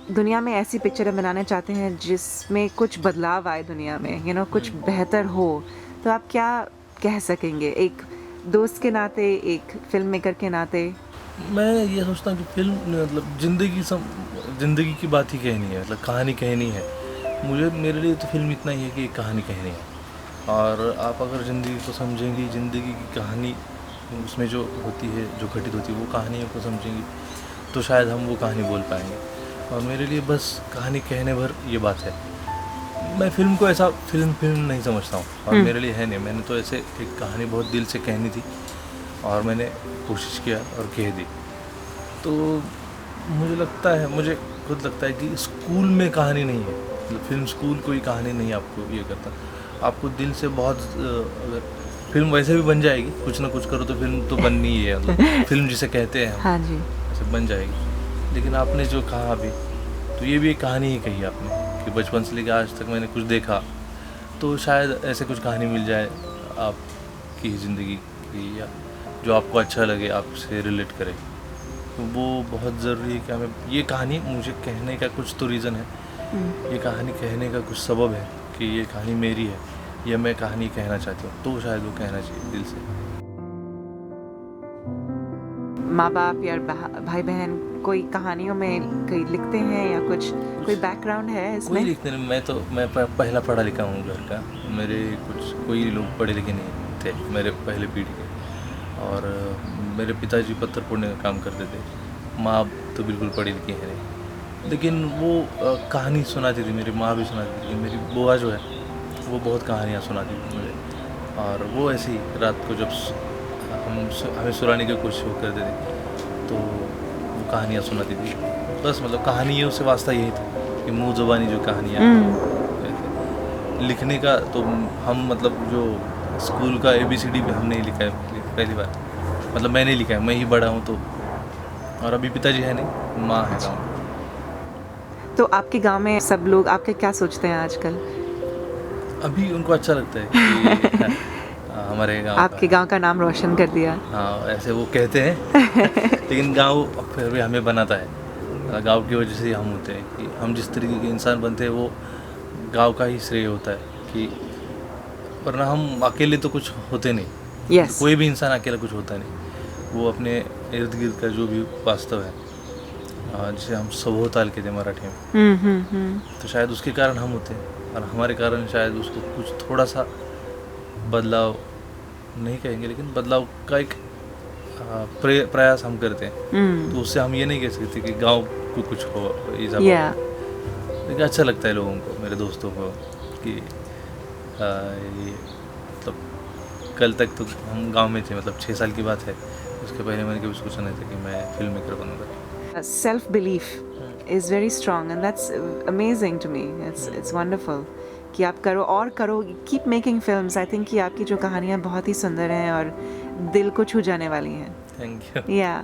दुनिया में ऐसी पिक्चरें बनाना चाहते हैं जिसमें कुछ बदलाव आए दुनिया में, कुछ बेहतर हो, तो आप क्या कह सकेंगे एक दोस्त के नाते, एक फ़िल्म मेकर के नाते? मैं ये सोचता हूँ कि फ़िल्म मतलब ज़िंदगी की बात ही कहनी है, मतलब कहानी कहनी है। मेरे लिए तो फ़िल्म इतना ही है कि एक कहानी कहनी है, और आप अगर ज़िंदगी को समझेंगी, ज़िंदगी की कहानी उसमें जो होती है, जो घटित होती है, वो कहानियों को समझेंगी, तो शायद हम वो कहानी बोल पाएंगे। और मेरे लिए बस कहानी कहने भर ये बात है। मैं फ़िल्म को ऐसा फ़िल्म नहीं समझता हूँ, और मेरे लिए है नहीं। मैंने तो ऐसे एक कहानी बहुत दिल से कहनी थी, और मैंने कोशिश किया और कह दी। तो मुझे खुद लगता है कि स्कूल में कहानी नहीं है, मतलब फ़िल्म स्कूल कोई कहानी नहीं आपको ये करता। आपको दिल से बहुत अगर फ़िल्म वैसे भी बन जाएगी, कुछ ना कुछ करो तो फ़िल्म तो बननी ही है, मतलब फ़िल्म जिसे कहते हैं हम, हाँ जी। ऐसे बन जाएगी। लेकिन आपने जो कहा अभी, तो ये भी एक कहानी ही कही आपने कि बचपन से लेकर आज तक मैंने कुछ देखा, तो शायद ऐसे कुछ कहानी मिल जाए आपकी ज़िंदगी की, या जो आपको अच्छा लगे, आपसे रिलेट करे। तो वो बहुत ज़रूरी है कि हमें ये कहानी, मुझे कहने का कुछ तो रीज़न है, ये कहानी कहने का कुछ सबब है कि ये कहानी मेरी है, या मैं कहानी कहना चाहती हूँ, तो शायद वो कहना चाहिए दिल से। माँ-बाप या भाई-बहन कोई कहानियों में कोई लिखते हैं या कोई बैकग्राउंड है कोई इसमें? लिखते नहीं, मैं पहला पढ़ा लिखा हूँ घर का। मेरे कुछ कोई लोग पढ़े लिखे नहीं थे मेरे पहले पीढ़ी के, और मेरे पिताजी पत्थर फोड़ने का काम करते थे। माँ तो बिल्कुल पढ़ी लिखी है नहीं, लेकिन वो कहानी सुनाती थी, मेरी माँ भी सुनाती थी। मेरी बुआ जो है वो बहुत कहानियाँ सुनाती थी मुझे, और वो ऐसे ही रात को जब हमें सुलाने की कोशिश वो करते थे, तो वो कहानियाँ सुनाती थी। बस मतलब कहानियों से वास्ता यही था कि मुँह ज़ुबानी जो कहानियाँ लिखने का, तो हम मतलब जो स्कूल का ABCD भी हम नहीं लिखा है पहली बार, मतलब मैं नहीं लिखा है, मैं ही बड़ा हूँ तो। और अभी पिताजी है नहीं, माँ है गाँव में। तो आपके गाँव में सब लोग आपके क्या सोचते हैं आजकल? अभी उनको अच्छा लगता है कि हमारे गाँव का आपके है। गाँव का नाम रोशन कर दिया। हाँ, ऐसे वो कहते हैं लेकिन गाँव फिर भी हमें बनाता है। गाँव की वजह से ही हम होते हैं, कि हम जिस तरीके के इंसान बनते हैं वो गाँव का ही श्रेय होता है। कि वरना हम अकेले तो कुछ होते नहीं, यस। कोई भी इंसान अकेला कुछ होता नहीं। वो अपने इर्द गिर्द का जो भी वास्तव है, जिसे हम स्वभावताल कहते हैं मराठी में, तो शायद उसके कारण हम होते हैं, और हमारे कारण शायद उसको कुछ थोड़ा सा बदलाव नहीं कहेंगे, लेकिन बदलाव का एक प्रयास हम करते हैं। तो उससे हम ये नहीं कह सकते कि गांव को कुछ हो इजाफा या हो। लेकिन अच्छा लगता है लोगों को, मेरे दोस्तों को, कि ये मतलब कल तक तो हम गांव में थे, मतलब 6 साल की बात है। उसके पहले मैंने कभी सोचा नहीं था कि मैं फिल्म मेकर बनूंगा। Self belief is very strong and that's amazing to me. It's wonderful कि आप करो और करो, keep making films. I think कि आपकी जो कहानियाँ बहुत ही सुंदर हैं और दिल को छू जाने वाली हैं। Thank you. या